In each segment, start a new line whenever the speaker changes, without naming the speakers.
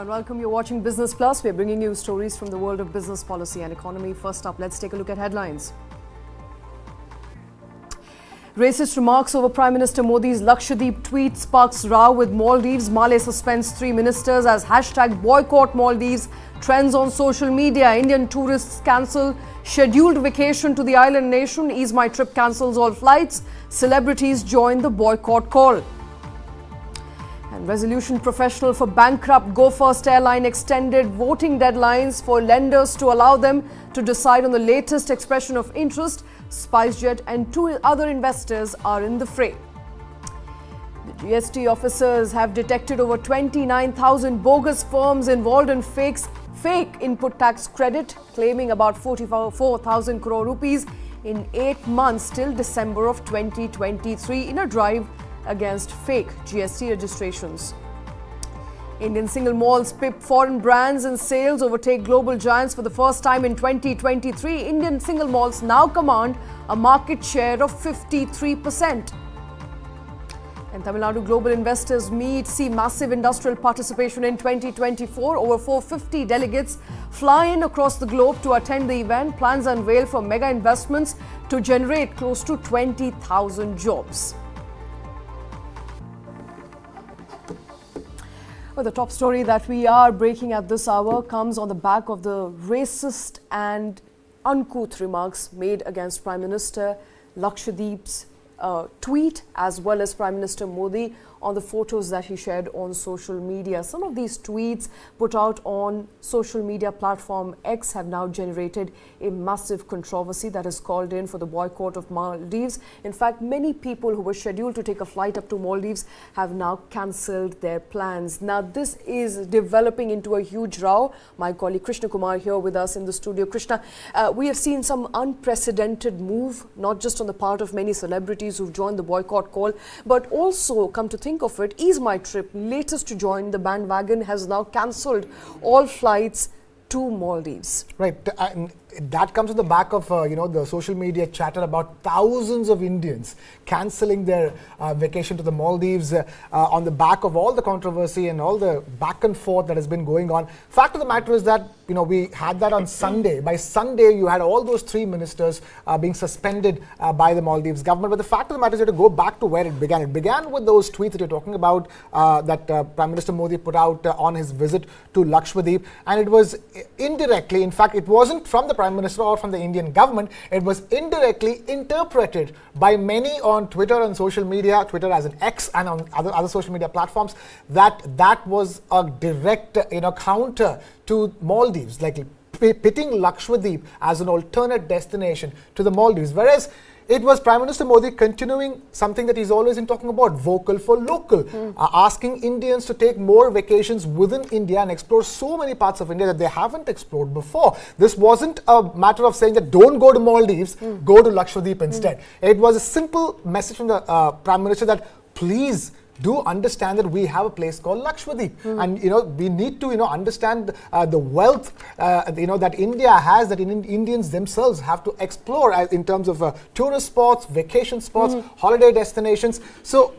and welcome. You're watching Business Plus. We're bringing you stories from the world of business policy and economy. First up, let's take a look at headlines. Racist remarks over Prime Minister Modi's Lakshadweep tweet sparks row with Maldives. Male suspends 3 ministers as hashtag boycott Maldives trends on social media. Indian tourists cancel scheduled vacation to the island nation. Ease My Trip cancels all flights. Celebrities join the boycott call. And resolution professional for bankrupt Go First Airlines extended voting deadlines for lenders to allow them to decide on the latest expression of interest. SpiceJet and 2 other investors are in the fray. The GST officers have detected over 29,000 bogus firms involved in fake input tax credit, claiming about 44,000 crore rupees in 8 months till December of 2023 in a drive against fake GST registrations. Indian single malls pip foreign brands in sales, overtake global giants for the first time in 2023. Indian single malls now command a market share of 53%. And Tamil Nadu Global Investors Meet see massive industrial participation in 2024. Over 450 delegates fly in across the globe to attend the event. Plans unveiled for mega investments to generate close to 20,000 jobs. Well, the top story that we are breaking at this hour comes on the back of the racist and uncouth remarks made against Prime Minister Lakshadweep's tweet, as well as Prime Minister Modi on the photos that he shared on social media. Some of these tweets put out on social media platform X have now generated a massive controversy that has called in for the boycott of Maldives. In fact, many people who were scheduled to take a flight up to Maldives have now cancelled their plans. Now, this is developing into a huge row. My colleague Krishna Kumar here with us in the studio. Krishna, we have seen some unprecedented move, not just on the part of many celebrities who've joined the boycott call, but also, come to think of it, Ease My Trip, latest to join the bandwagon, has now cancelled all flights to Maldives.
Right. That comes on the back of, the social media chatter about thousands of Indians cancelling their vacation to the Maldives on the back of all the controversy and all the back and forth that has been going on. Fact of the matter is that, we had that on Sunday. By Sunday, you had all those 3 ministers being suspended by the Maldives government. But the fact of the matter is you have to go back to where it began. It began with those tweets that you're talking about that Prime Minister Modi put out on his visit to Lakshadweep. And it was indirectly, in fact, it wasn't from the Prime Minister or from the Indian government, it was indirectly interpreted by many on Twitter and social media, Twitter as an X and on other social media platforms, that was a direct counter to Maldives, like pitting Lakshadweep as an alternate destination to the Maldives. Whereas it was Prime Minister Modi continuing something that he's always been talking about, vocal for local, asking Indians to take more vacations within India and explore so many parts of India that they haven't explored before. This wasn't a matter of saying that don't go to Maldives, go to Lakshadweep instead. It was a simple message from the Prime Minister that please do understand that we have a place called Lakshadweep, and we need to understand the wealth that India has, that Indians themselves have to explore in terms of tourist spots, vacation spots, holiday destinations. So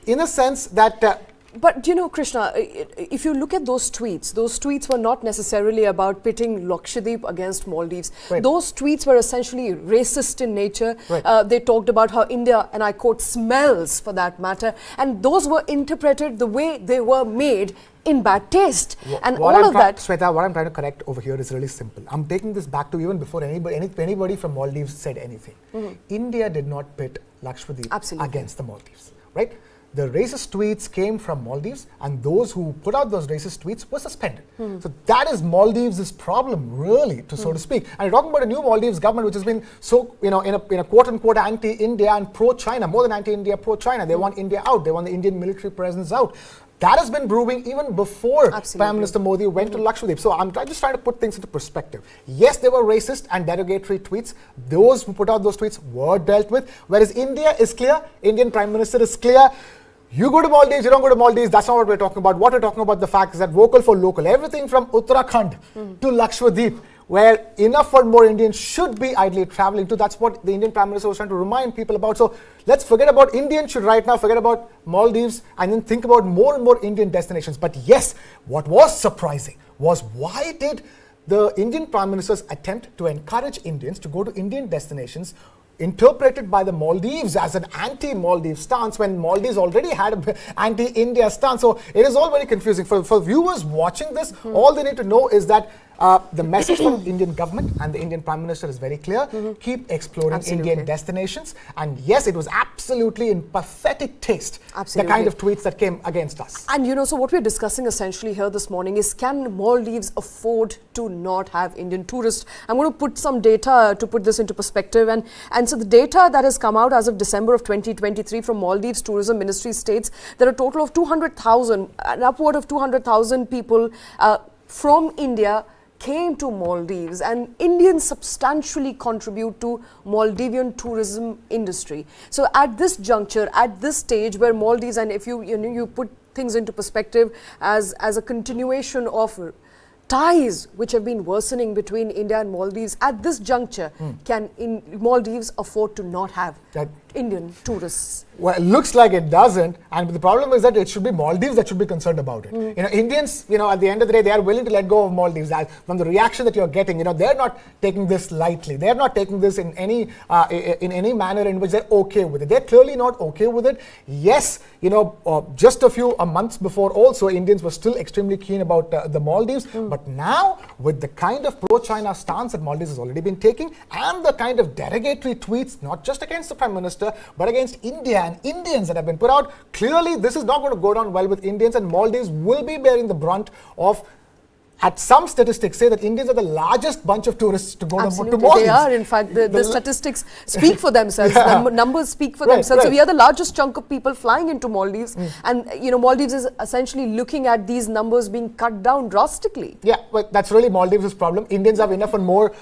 in a sense that
but Krishna, if you look at those tweets were not necessarily about pitting Lakshadweep against Maldives.
Right.
Those tweets were essentially racist in nature.
Right.
They talked about how India, and I quote, smells for that matter. And those were interpreted the way they were made, in bad taste. And all of that.
Sweta, what I'm trying to correct over here is really simple. I'm taking this back to even before anybody from Maldives said anything. India did not pit Lakshadweep against the Maldives, right? The racist tweets came from Maldives, and those who put out those racist tweets were suspended. So that is Maldives' problem, really, so to speak. And you're talking about a new Maldives government which has been so, in a quote-unquote anti-India and pro-China, more than anti-India, pro-China. They want India out. They want the Indian military presence out. That has been brewing even before Prime Minister Modi went to Lakshadweep. So I'm just trying to put things into perspective. Yes, they were racist and derogatory tweets. Those who put out those tweets were dealt with. Whereas India is clear, Indian Prime Minister is clear. You go to Maldives, you don't go to Maldives, that's not what we're talking about. What we're talking about, the fact is that vocal for local, everything from Uttarakhand to Lakshadweep, where enough and more Indians should be ideally traveling to. That's what the Indian Prime Minister was trying to remind people about. So let's forget about Indians, should right now forget about Maldives and then think about more and more Indian destinations. But yes, what was surprising was, why did the Indian Prime Minister's attempt to encourage Indians to go to Indian destinations interpreted by the Maldives as an anti-Maldives stance, when Maldives already had an anti-India stance? So it is all very confusing. For viewers watching this, all they need to know is that the message from the Indian government and the Indian Prime Minister is very clear. Keep exploring Indian destinations. And yes, it was absolutely in pathetic taste, the kind of tweets that came against us.
And so what we're discussing essentially here this morning is, can Maldives afford to not have Indian tourists? I'm going to put some data to put this into perspective. And so the data that has come out as of December of 2023 from Maldives Tourism Ministry states that a total of 200,000, an upward of 200,000 people from India came to Maldives, and Indians substantially contribute to Maldivian tourism industry. So at this juncture, at this stage where Maldives, and if you put things into perspective as a continuation of ties which have been worsening between India and Maldives, at this juncture, can Maldives afford to not have Indian tourists?
Well, it looks like it doesn't, and the problem is that it should be Maldives that should be concerned about it. Indians, at the end of the day, they are willing to let go of Maldives. From the reaction that you're getting, they're not taking this lightly. They're not taking this in any manner in which they're okay with it. They're clearly not okay with it. Yes, just a few months before also, Indians were still extremely keen about the Maldives. But now, with the kind of pro-China stance that Maldives has already been taking, and the kind of derogatory tweets, not just against the Prime Minister, but against India and Indians that have been put out, clearly this is not going to go down well with Indians, and Maldives will be bearing the brunt of, at some statistics say that Indians are the largest bunch of tourists to go to Maldives.
They are, in fact. The statistics speak for themselves. Numbers speak for themselves. So we are the largest chunk of people flying into Maldives. And, Maldives is essentially looking at these numbers being cut down drastically.
Yeah, but that's really Maldives' problem. Indians have enough and more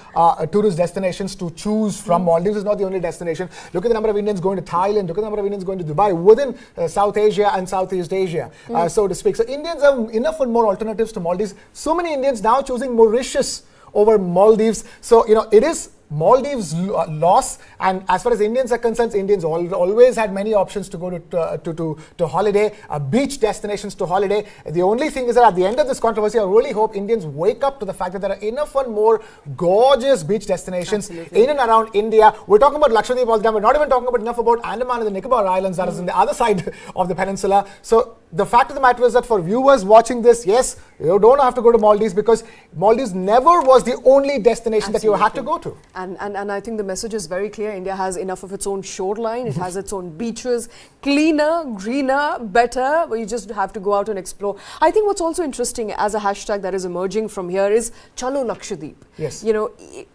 tourist destinations to choose from. Maldives is not the only destination. Look at the number of Indians going to Thailand. Look at the number of Indians going to Dubai, within South Asia and Southeast Asia, so to speak. So Indians have enough and more alternatives to Maldives. So many Indians now choosing Mauritius over Maldives. So, it is Maldives' loss, and as far as Indians are concerned, Indians always had many options to go to holiday, beach destinations to holiday. The only thing is that at the end of this controversy, I really hope Indians wake up to the fact that there are enough and more gorgeous beach destinations in and around India. We're talking about Lakshadweep all the time. We're not even talking about enough about Andaman and the Nicobar Islands, that is on the other side of the peninsula. So the fact of the matter is that for viewers watching this, yes, you don't have to go to Maldives, because Maldives never was the only destination that you had to go to.
And I think the message is very clear. India has enough of its own shoreline. It has its own beaches, cleaner, greener, better, where you just have to go out and explore. I think what's also interesting as a hashtag that is emerging from here is Chalo Lakshadweep.
Yes.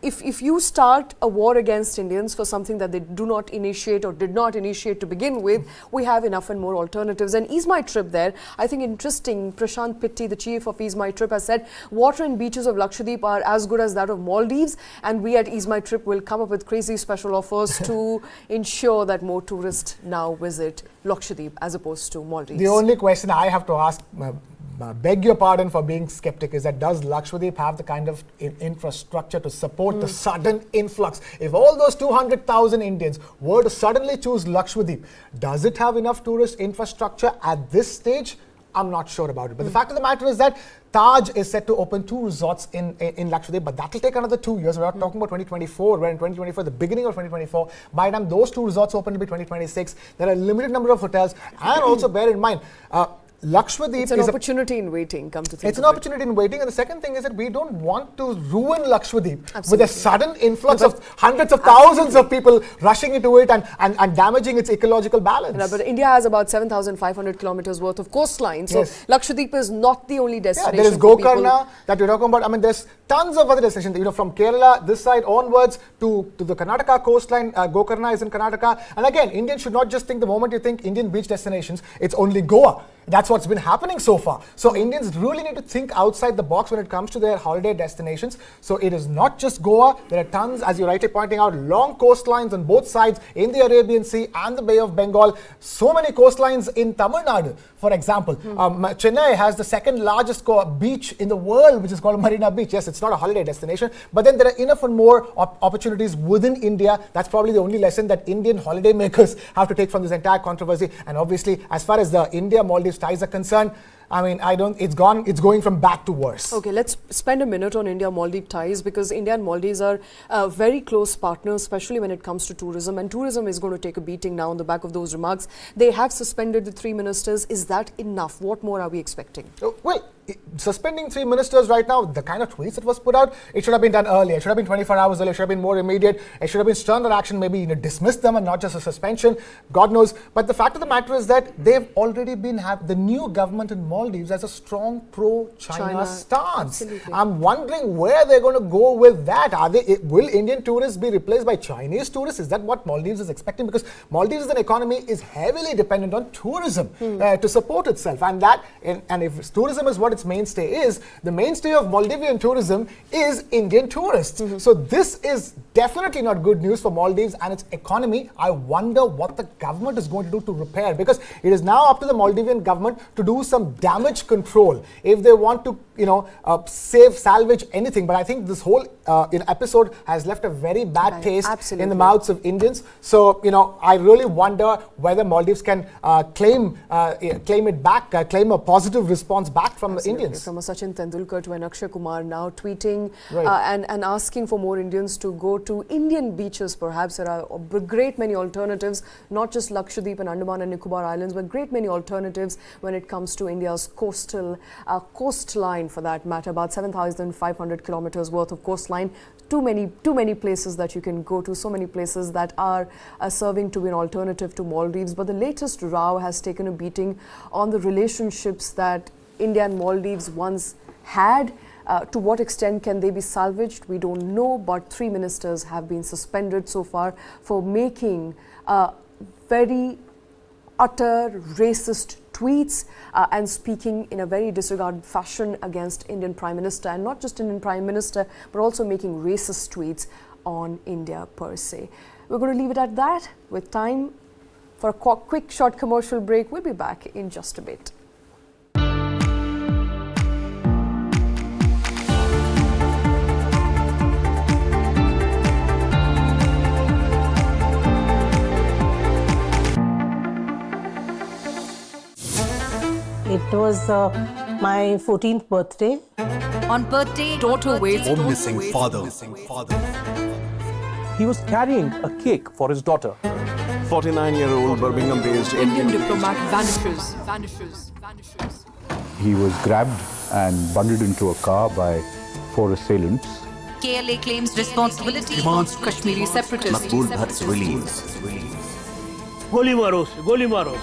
If you start a war against Indians for something that they do not initiate or did not initiate to begin with, we have enough and more alternatives. And Ease My Trip there, I think interesting, Prashant Pitti, the chief of Ease My Trip, has said water and beaches of Lakshadweep are as good as that of Maldives, and we at Ease My Trip will come up with crazy special offers to ensure that more tourists now visit Lakshadweep as opposed to Maldives.
The only question I have to ask, beg your pardon for being skeptic, is that does Lakshadweep have the kind of infrastructure to support the sudden influx? If all those 200,000 Indians were to suddenly choose Lakshadweep, does it have enough tourist infrastructure at this stage? I'm not sure about it. But the fact of the matter is that Taj is set to open 2 resorts in Lakshadweep, but that will take another 2 years. We're not talking about 2024. We're in 2024, the beginning of 2024. By the time those 2 resorts open, to be 2026. There are a limited number of hotels. And also bear in mind, Lakshadweep
is an opportunity in waiting, come to think
It's an opportunity in waiting, and the second thing is that we don't want to ruin Lakshadweep with a sudden influx of hundreds of thousands of people rushing into it and damaging its ecological balance.
Yeah, but India has about 7,500 kilometers worth of coastline, so Lakshadweep is not the only destination.
There is Gokarna that we're talking about. I mean, there's tons of other destinations. From Kerala, this side onwards to the Karnataka coastline. Gokarna is in Karnataka. And again, Indians should not just think the moment you think Indian beach destinations, it's only Goa. That's what's been happening so far. So Indians really need to think outside the box when it comes to their holiday destinations. So it is not just Goa. There are tons, as you're rightly pointing out, long coastlines on both sides in the Arabian Sea and the Bay of Bengal. So many coastlines in Tamil Nadu, for example. Chennai has the second largest beach in the world, which is called Marina Beach. Yes, it's It's not a holiday destination. But then there are enough and more opportunities within India. That's probably the only lesson that Indian holiday makers have to take from this entire controversy. And obviously, as far as the India-Maldives ties are concerned, I mean, it's going from bad to worse.
Okay, let's spend a minute on India-Maldives ties, because India and Maldives are very close partners, especially when it comes to tourism. And tourism is going to take a beating now on the back of those remarks. They have suspended the 3 ministers. Is that enough? What more are we expecting?
Well, suspending 3 ministers right now, the kind of tweets that was put out, it should have been done earlier. It should have been 24 hours earlier. It should have been more immediate. It should have been sterner action, maybe dismiss them and not just a suspension. God knows. But the fact of the matter is that they've already been the new government in Maldives has a strong pro-China stance.
Absolutely.
I'm wondering where they're going to go with that. Will Indian tourists be replaced by Chinese tourists? Is that what Maldives is expecting? Because Maldives as an economy is heavily dependent on tourism to support itself. And if tourism is what its mainstay is, the mainstay of Maldivian tourism is Indian tourists. So this is definitely not good news for Maldives and its economy. I wonder what the government is going to do to repair, because it is now up to the Maldivian government to do some damage control if they want to, salvage anything. But I think this whole episode has left a very bad taste in the mouths of Indians. So, I really wonder whether Maldives can claim it back, claim a positive response back from the Indians.
From a Sachin Tendulkar to an Akshay Kumar now tweeting and asking for more Indians to go to Indian beaches. Perhaps there are a great many alternatives, not just Lakshadweep and Andaman and Nicobar Islands, but great many alternatives when it comes to India's coastline, for that matter. About 7,500 kilometers worth of coastline. Too many places that you can go to, so many places that are serving to be an alternative to Maldives. But the latest row has taken a beating on the relationships that India and Maldives once had. To what extent can they be salvaged? We don't know, but 3 ministers have been suspended so far for making very utter racist tweets and speaking in a very disregarded fashion against Indian Prime Minister, and not just Indian Prime Minister, but also making racist tweets on India per se. We're going to leave it at that with time for a quick short commercial break. We'll be back in just a bit.
It was my 14th birthday.
On birthday,
Daughter waits.
Home missing father.
He was carrying a cake for his daughter.
49-year-old Birmingham-based
Indian diplomat vanishes.
He was grabbed and bundled into a car by 4 assailants.
KLA claims responsibility.
Demands
Kashmiri separatists.
Makbul Bhatt's release.
गोली मारो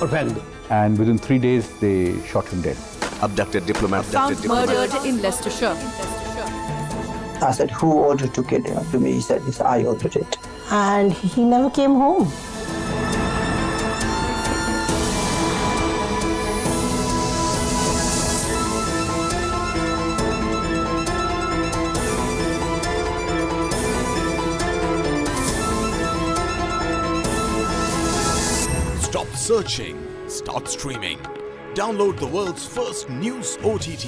और फेंक दो.
And within 3 days, they shot him dead.
Abducted diplomat.
Found murdered in Leicestershire.
I said, who ordered to kill him? To me, he said, yes, I ordered it.
And he never came home.
Stop searching. Start streaming. Download the world's first news OTT.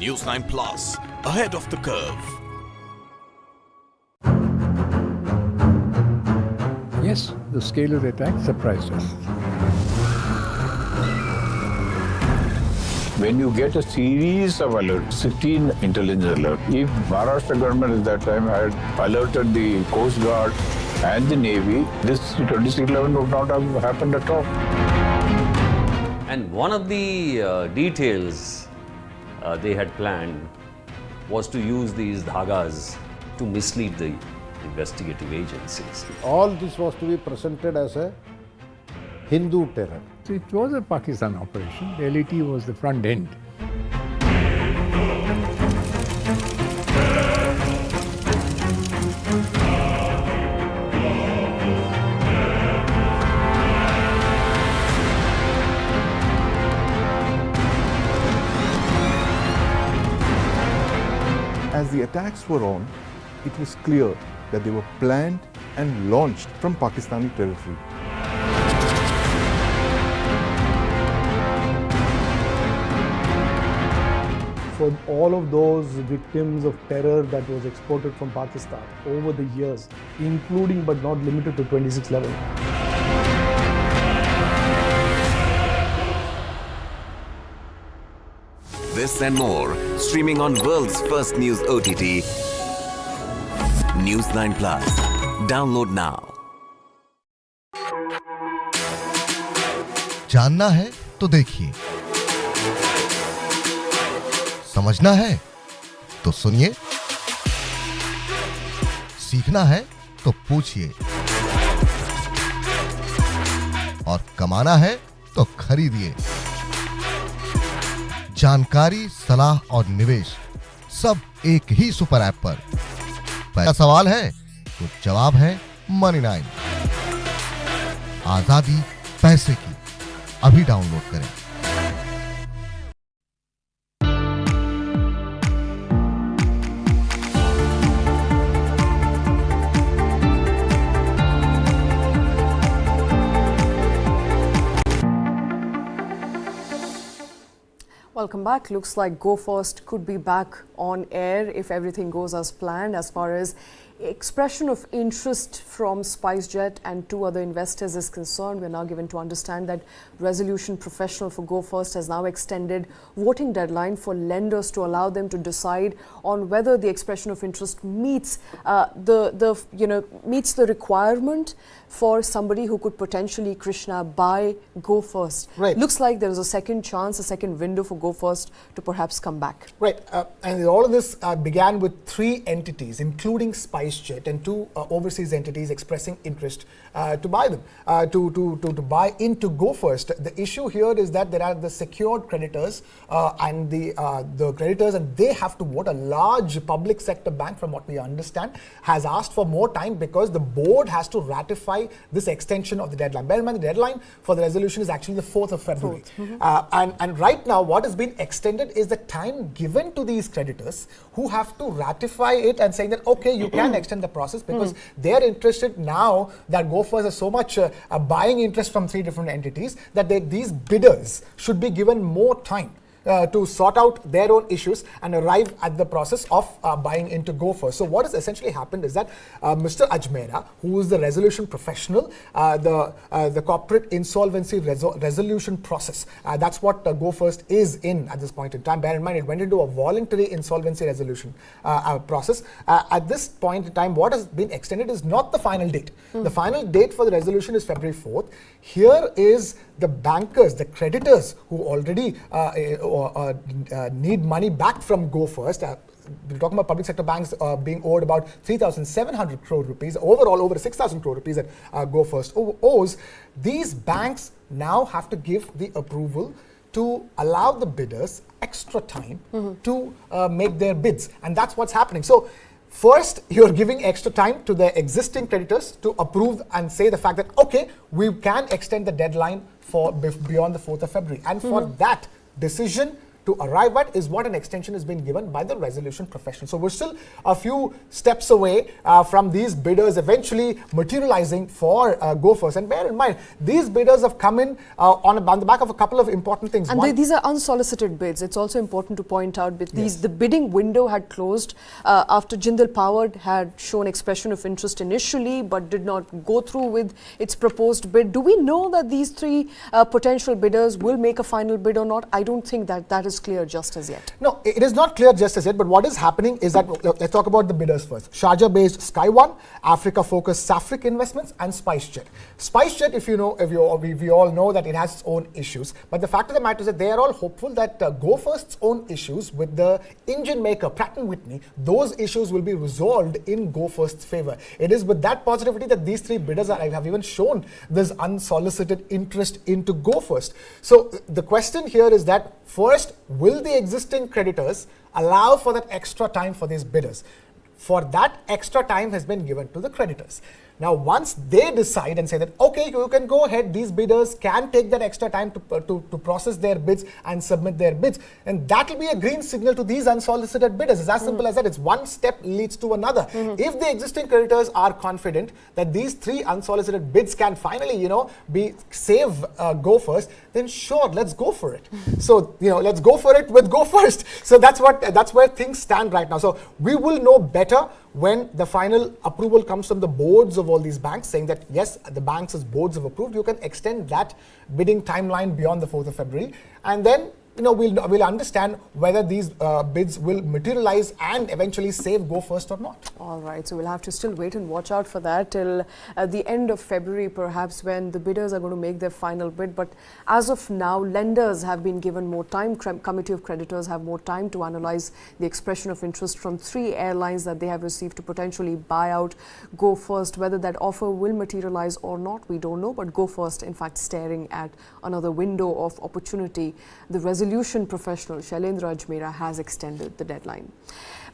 News 9 Plus. Ahead of the curve.
Yes, the scale of the attack surprised us.
When you get a series of alerts, 16 intelligence alerts, if Maharashtra government at that time had alerted the Coast Guard and the Navy, this 2611 would not have happened at all.
And one of the details they had planned was to use these dhagas to mislead the investigative agencies.
All this was to be presented as a Hindu terror. So it was a Pakistan operation. The LET was the front end.
As the attacks were on, it was clear that they were planned and launched from Pakistani territory.
for all of those victims of terror that was exported from Pakistan over the years, including but not limited to 2611.
This and more, streaming on world's first news OTT, News 9 Plus. Download now.
जानना है तो देखिए, समझना है तो सुनिए, सीखना है तो पूछिए, और कमाना है तो खरीदिए। जानकारी, सलाह और निवेश सब एक ही सुपर ऐप पर। पहला सवाल है तो जवाब है मनी 9। आजादी पैसे की, अभी डाउनलोड करें।
Welcome back. Looks like Go First could be back on air if everything goes as planned. As far as expression of interest from SpiceJet and 2 other investors is concerned, we are now given to understand that resolution professional for Go First has now extended voting deadline for lenders to allow them to decide on whether the expression of interest meets meets the requirement for somebody who could potentially, Krishna, buy Go First.
Right.
Looks like there is a second chance, a second window for Go First to perhaps come back.
Right. And all of this began with 3 entities, including SpiceJet and 2 overseas entities expressing interest to buy them, to buy into Go First. The issue here is that there are the secured creditors and the creditors, and they have to vote. A large public sector bank, from what we understand, has asked for more time because the board has to ratify this extension of the deadline. Bear in mind, the deadline for the resolution is actually the 4th of February. And right now, what has been extended is the time given to these creditors who have to ratify it and saying that, okay, you can extend the process, because they're interested now that Go First has so much buying interest from 3 different entities that these bidders should be given more time to sort out their own issues and arrive at the process of buying into Go First. So what has essentially happened is that Mr. Ajmera, who is the resolution professional, the corporate insolvency resolution process, that's what Go First is in at this point in time. Bear in mind, it went into a voluntary insolvency resolution process. At this point in time, what has been extended is not the final date. The final date for the resolution is February 4th. Here is the bankers, the creditors who already need money back from Go First. We're talking about public sector banks being owed about 3,700 crore rupees, overall over 6,000 crore rupees that Go First owes. These banks now have to give the approval to allow the bidders extra time to make their bids, and that's what's happening. So first, you're giving extra time to the existing creditors to approve and say the fact that, okay, we can extend the deadline for beyond the 4th of February. And for that decision to arrive at is what an extension has been given by the resolution professional. So we're still a few steps away from these bidders eventually materializing for Go First. And bear in mind, these bidders have come in on the back of a couple of important things.
And these are unsolicited bids. It's also important to point out that the bidding window had closed after Jindal Power had shown expression of interest initially but did not go through with its proposed bid. Do we know that these 3 potential bidders will make a final bid or not? I don't think that is clear just as yet.
No, it is not clear just as yet, but what is happening is that, let's talk about the bidders first. Sharjah-based Sky One, Africa-focused Safric Investments, and SpiceJet. SpiceJet, we all know that it has its own issues, but the fact of the matter is that they are all hopeful that Go First's own issues with the engine maker, Pratt & Whitney, those issues will be resolved in Go First's favor. It is with that positivity that these 3 bidders have even shown this unsolicited interest into Go First. So the question here is that, first, will the existing creditors allow for that extra time for these bidders? For that, extra time has been given to the creditors. Now, once they decide and say that, okay, you can go ahead, these bidders can take that extra time to process their bids and submit their bids, and that will be a green signal to these unsolicited bidders. It's as simple as that. It's one step leads to another. If the existing creditors are confident that these 3 unsolicited bids can finally, save Go First, then sure, let's go for it. So, let's go for it with Go First. So that's where things stand right now. So we will know better when the final approval comes from the boards of all these banks, saying that yes, the banks as boards have approved. You can extend that bidding timeline beyond the 4th of February, and then we'll understand whether these bids will materialize and eventually save Go First or not.
All right, so we'll have to still wait and watch out for that till the end of February, perhaps, when the bidders are going to make their final bid. But as of now, lenders have been given more time. Committee of creditors have more time to analyze the expression of interest from 3 airlines that they have received to potentially buy out Go First. Whether that offer will materialize or not, we don't know. But Go First, in fact, staring at another window of opportunity. The resolution professional Shailendra Ajmera has extended the deadline.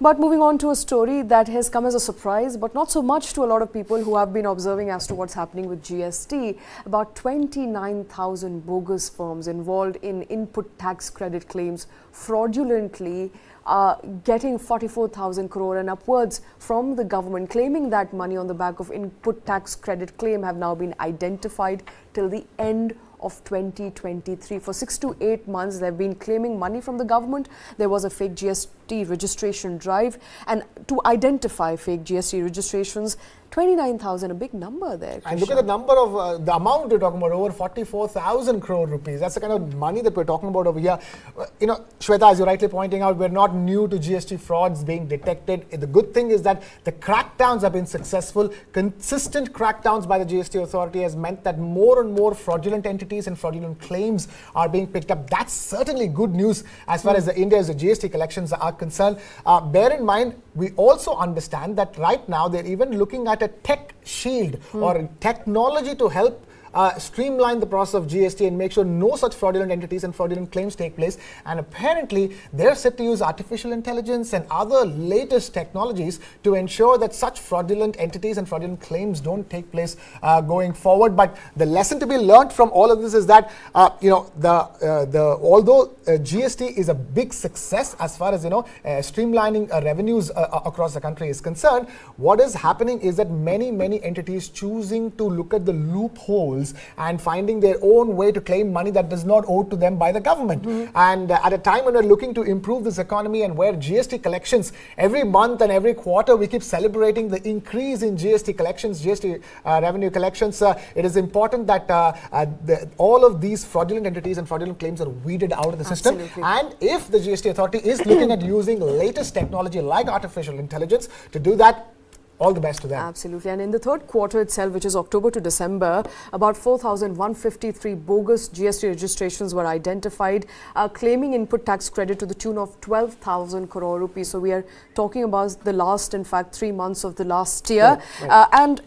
But moving on to a story that has come as a surprise, but not so much to a lot of people who have been observing as to what's happening with GST. About 29,000 bogus firms involved in input tax credit claims fraudulently getting 44,000 crore and upwards from the government, claiming that money on the back of input tax credit claim have now been identified till the end of 2023. For 6 to 8 months, they've been claiming money from the government. There was a fake GST registration drive, and to identify fake GST registrations, 29,000, a big number there, Krishna.
And look at the number of, the amount we're talking about, over 44,000 crore rupees. That's the kind of money that we're talking about over here. Shweta, as you're rightly pointing out, we're not new to GST frauds being detected. The good thing is that the crackdowns have been successful. Consistent crackdowns by the GST authority has meant that more and more fraudulent entities and fraudulent claims are being picked up. That's certainly good news as far as India's GST collections are concerned. Bear in mind, we also understand that right now they're even looking at a tech shield or technology to help streamline the process of GST and make sure no such fraudulent entities and fraudulent claims take place. And apparently, they're set to use artificial intelligence and other latest technologies to ensure that such fraudulent entities and fraudulent claims don't take place going forward. But the lesson to be learned from all of this is that although GST is a big success as far as streamlining revenues across the country is concerned, what is happening is that many entities choosing to look at the loopholes and finding their own way to claim money that is not owed to them by the government. And at a time when we're looking to improve this economy and where GST collections every month and every quarter we keep celebrating the increase in GST collections, GST revenue collections, it is important that all of these fraudulent entities and fraudulent claims are weeded out of the system. And if the GST authority is looking at using latest technology like artificial intelligence to do that, all the best to them.
Absolutely. And in the third quarter itself, which is October to December, about 4,153 bogus GST registrations were identified, claiming input tax credit to the tune of 12,000 crore rupees. So we are talking about the last, in fact, 3 months of the last year. And,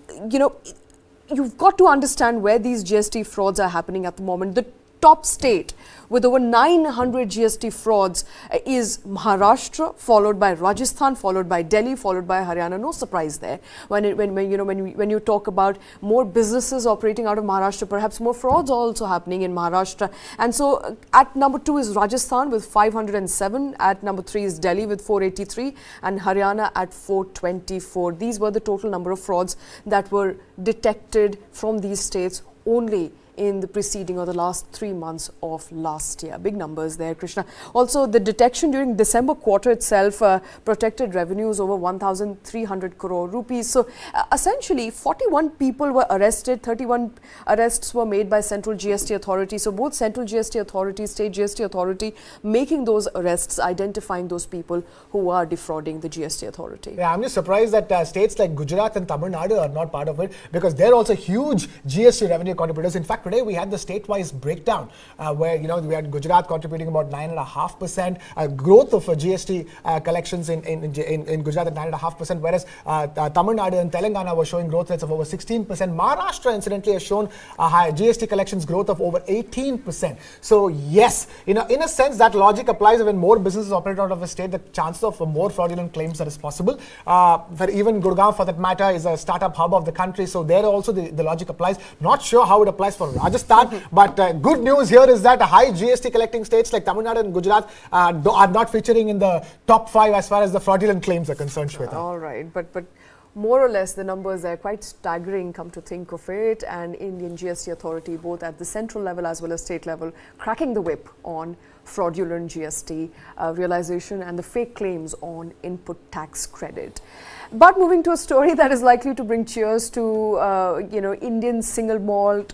you've got to understand where these GST frauds are happening at the moment. The top state with over 900 GST frauds is Maharashtra, followed by Rajasthan, followed by Delhi, followed by Haryana. No surprise there. When you talk about more businesses operating out of Maharashtra, perhaps more frauds are also happening in Maharashtra. And so at number 2 is Rajasthan with 507. At number 3 is Delhi with 483 and Haryana at 424. These were the total number of frauds that were detected from these states only in the preceding or the last 3 months of last year. Big numbers there, Krishna. Also, the detection during December quarter itself protected revenues over 1,300 crore rupees. So, essentially, 41 people were arrested, 31 arrests were made by Central GST Authority. So, both Central GST Authority, State GST Authority, making those arrests, identifying those people who are defrauding the GST Authority.
Yeah, I'm just surprised that states like Gujarat and Tamil Nadu are not part of it, because they're also huge GST revenue contributors. In fact, fact, today we had the state-wise breakdown where, you know, we had Gujarat contributing about 9.5%, growth of GST collections in Gujarat at 9.5%, whereas Tamil Nadu and Telangana were showing growth rates of over 16%. Maharashtra, incidentally, has shown a high GST collections growth of over 18%. So yes, in a sense, that logic applies. When more businesses operate out of a state, the chances of more fraudulent claims that is possible. For even Gurgaon, for that matter, is a startup hub of the country. So there also the logic applies. Not sure how it applies for Rajasthan, but good news here is that high GST collecting states like Tamil Nadu and Gujarat are not featuring in the top 5 as far as the fraudulent claims are concerned, Shweta.
All right, but more or less the numbers are quite staggering, come to think of it, and Indian GST authority, both at the central level as well as state level, cracking the whip on fraudulent GST realization and the fake claims on input tax credit. But moving to a story that is likely to bring cheers to Indian single malt,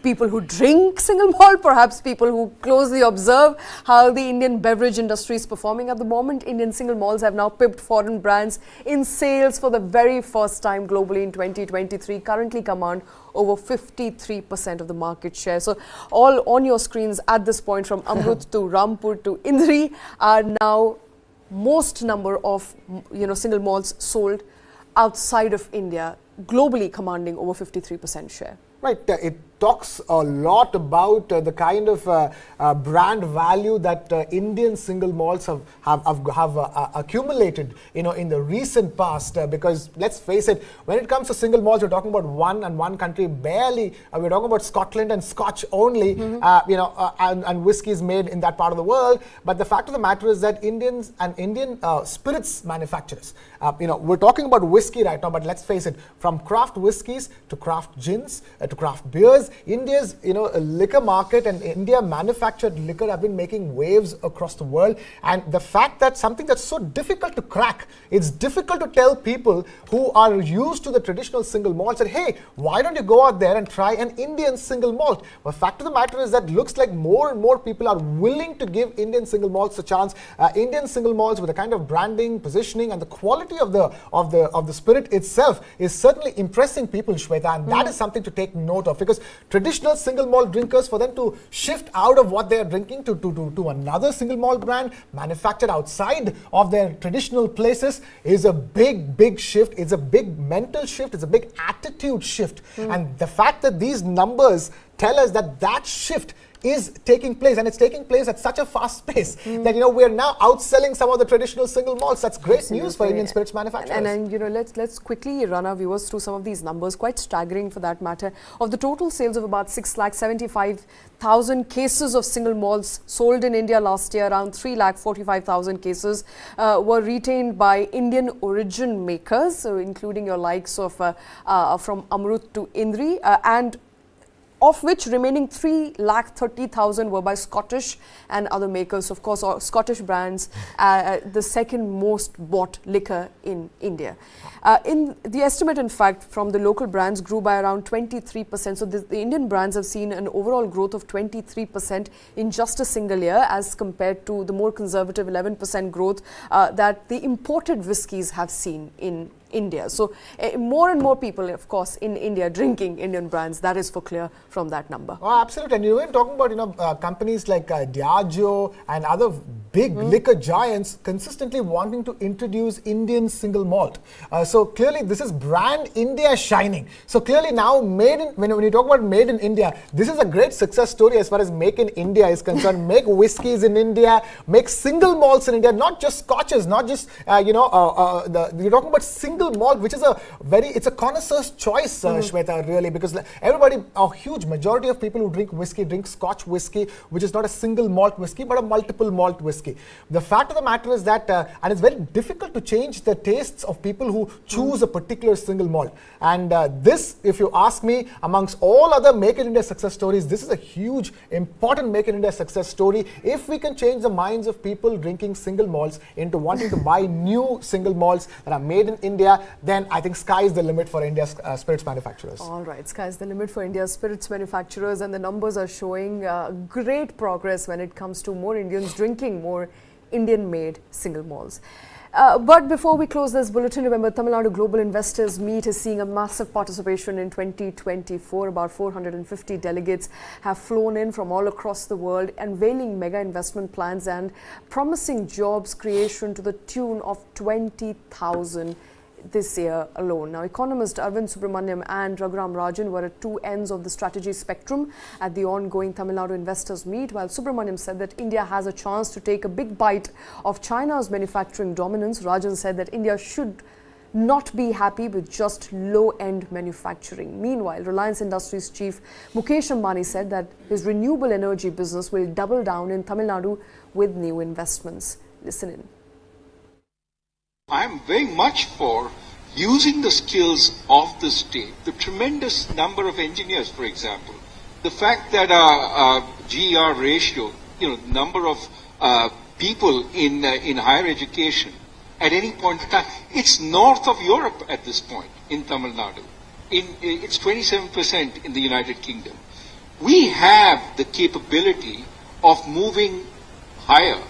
people who drink single malt, perhaps people who closely observe how the Indian beverage industry is performing at the moment. Indian single malts have now pipped foreign brands in sales for the very first time globally in 2023, currently command over 53% of the market share. So all on your screens at this point, from Amrut to Rampur to Indri, are now most number of single malts sold outside of India, globally commanding over 53% share.
Right, it talks a lot about the kind of brand value that Indian single malts have accumulated, in the recent past. Because let's face it, when it comes to single malts, we're talking about one country barely. We're talking about Scotland and Scotch only, and whiskies made in that part of the world. But the fact of the matter is that Indian spirits manufacturers, we're talking about whiskey right now, but let's face it, from craft whiskies to craft gins to craft beers, India's liquor market and India manufactured liquor have been making waves across the world. And the fact that something that's so difficult to crack, it's difficult to tell people who are used to the traditional single malt that, hey, why don't you go out there and try an Indian single malt? Well, the fact of the matter is that looks like more and more people are willing to give Indian single malts a chance. Indian single malts with the kind of branding, positioning, and the quality of the spirit itself is certainly impressing people, Shweta, and that is something to take note of, because traditional single malt drinkers, for them to shift out of what they are drinking to another single malt brand manufactured outside of their traditional places is a big shift. It's a big mental shift. It's a big attitude shift. And the fact that these numbers tell us that shift is taking place, and it's taking place at such a fast pace that we are now outselling some of the traditional single malts. That's great news for Indian spirits manufacturers.
And let's quickly run our viewers through some of these numbers, quite staggering for that matter. Of the total sales of about 6,75,000 cases of single malts sold in India last year, around 3,45,000 cases were retained by Indian origin makers, so including your likes of from Amrut to Indri, and of which remaining 3,30,000 were by Scottish and other makers. Of course, Scottish brands, the second most bought liquor in India. In the estimate, in fact, from the local brands grew by around 23%. So the Indian brands have seen an overall growth of 23% in just a single year, as compared to the more conservative 11% growth that the imported whiskies have seen in India. So more and more people, of course, in India drinking Indian brands. That is for clear from that number.
Oh, absolutely. And you were talking about companies like Diageo and other big liquor giants consistently wanting to introduce Indian single malt. So clearly this is brand India shining. So clearly now when you talk about made in India, this is a great success story as far as make in India is concerned. Make whiskies in India, make single malts in India, not just scotches, not just you're talking about single malt, which is it's a connoisseur's choice, Shweta, really, because everybody, a huge majority of people who drink whiskey drink Scotch whiskey, which is not a single malt whiskey but a multiple malt whiskey. The fact of the matter is that, and it's very difficult to change the tastes of people who choose a particular single malt. And this, if you ask me, amongst all other Make in India success stories, this is a huge, important Make in India success story. If we can change the minds of people drinking single malts into wanting to buy new single malts that are made in India, then I think sky is the limit for India's spirits manufacturers.
All right, sky is the limit for India's spirits manufacturers, and the numbers are showing great progress when it comes to more Indians drinking more Indian-made single malts. But before we close this bulletin, remember Tamil Nadu Global Investors Meet is seeing a massive participation in 2024. About 450 delegates have flown in from all across the world, unveiling mega investment plans and promising jobs creation to the tune of 20,000 this year alone. Now, economist Arvind Subramaniam and Raghuram Rajan were at two ends of the strategy spectrum at the ongoing Tamil Nadu Investors Meet. While Subramaniam said that India has a chance to take a big bite of China's manufacturing dominance, Rajan said that India should not be happy with just low-end manufacturing. Meanwhile, Reliance Industries chief Mukesh Ambani said that his renewable energy business will double down in Tamil Nadu with new investments. Listen in.
I'm very much for using the skills of the state, the tremendous number of engineers, for example, the fact that our GER ratio, number of people in higher education at any point in time, it's north of Europe at this point in Tamil Nadu. It's 27% in the United Kingdom. We have the capability of moving higher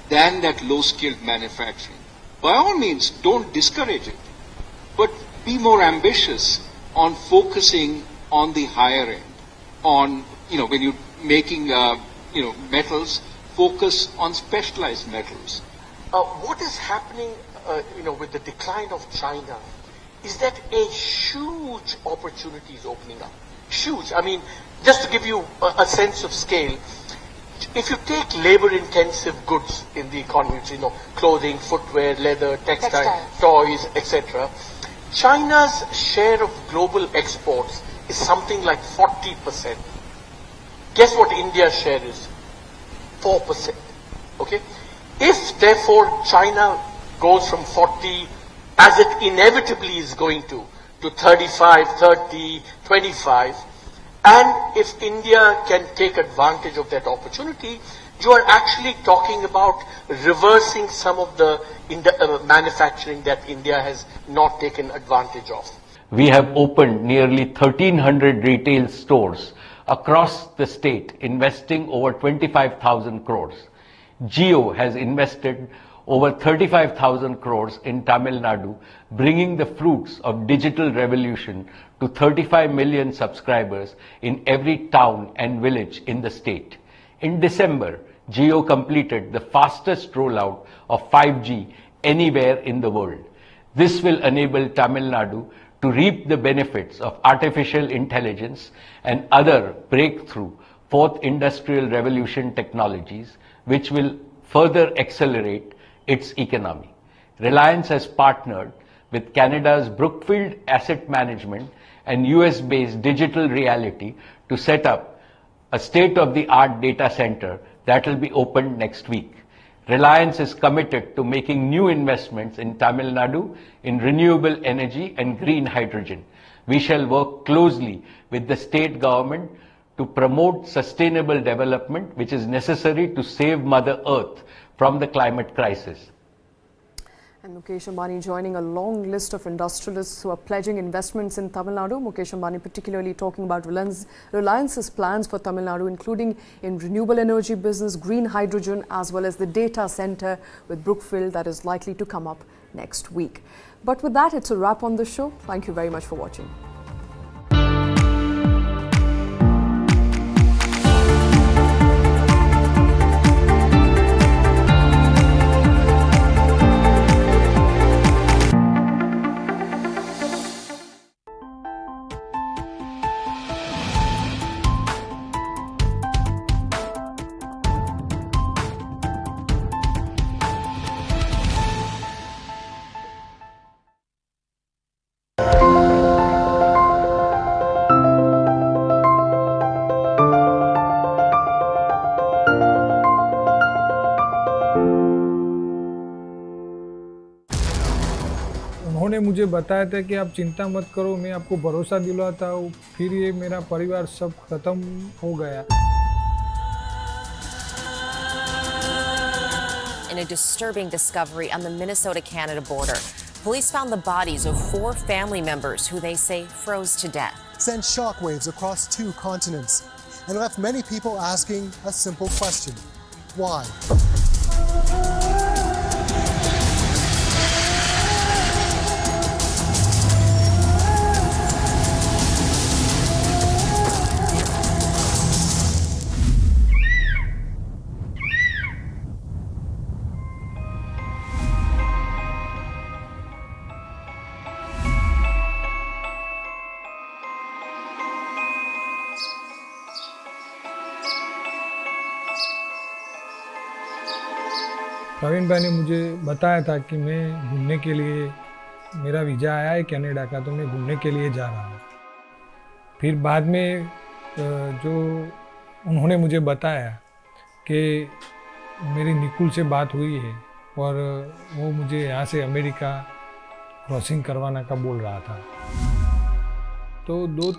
than that low-skilled manufacturing. By all means, don't discourage it, but be more ambitious on focusing on the higher end. On, when you're making, metals, focus on specialized metals.
What is happening, with the decline of China is that a huge opportunity is opening up. Huge. I mean, just to give you a sense of scale, if you take labor-intensive goods in the economy, clothing, footwear, leather, textile, toys, etc., China's share of global exports is something like 40%. Guess what India's share is? 4%. Okay? If, therefore, China goes from 40, as it inevitably is going to 35, 30, 25, and if India can take advantage of that opportunity, you are actually talking about reversing some of the manufacturing that India has not taken advantage of.
We have opened nearly 1,300 retail stores across the state, investing over 25,000 crores. Jio has invested over 35,000 crores in Tamil Nadu, bringing the fruits of digital revolution to 35 million subscribers in every town and village in the state. In December, Jio completed the fastest rollout of 5G anywhere in the world. This will enable Tamil Nadu to reap the benefits of artificial intelligence and other breakthrough fourth industrial revolution technologies, which will further accelerate its economy. Reliance has partnered with Canada's Brookfield Asset Management and US-based Digital Reality to set up a state-of-the-art data center that will be opened next week. Reliance is committed to making new investments in Tamil Nadu in renewable energy and green hydrogen. We shall work closely with the state government to promote sustainable development, which is necessary to save Mother Earth from the climate crisis.
And Mukesh Ambani joining a long list of industrialists who are pledging investments in Tamil Nadu. Mukesh Ambani particularly talking about Reliance's plans for Tamil Nadu, including in renewable energy business, green hydrogen, as well as the data center with Brookfield that is likely to come up next week. But with that, it's a wrap on the show. Thank you very much for watching.
उन्होंने मुझे बताया था कि आप चिंता मत करो, मैं आपको भरोसा दिलाता हूँ, फिर ये मेरा परिवार सब खत्म हो गया।
In a disturbing discovery on the Minnesota-Canada border, police found the bodies of 4 family members who they say froze to death.
Sent shockwaves across 2 continents and left many people asking a simple question: why?
Praveen भाई ने मुझे बताया था कि मैं घूमने के लिए, मेरा वीज़ा आया है कनाडा का, तो मैं घूमने के लिए जा रहा हूँ। फिर बाद में जो उन्होंने मुझे बताया कि मेरी निकुल से बात हुई है और वो मुझे यहाँ से अमेरिका क्रॉसिंग करवाना का बोल रहा था। तो 2-3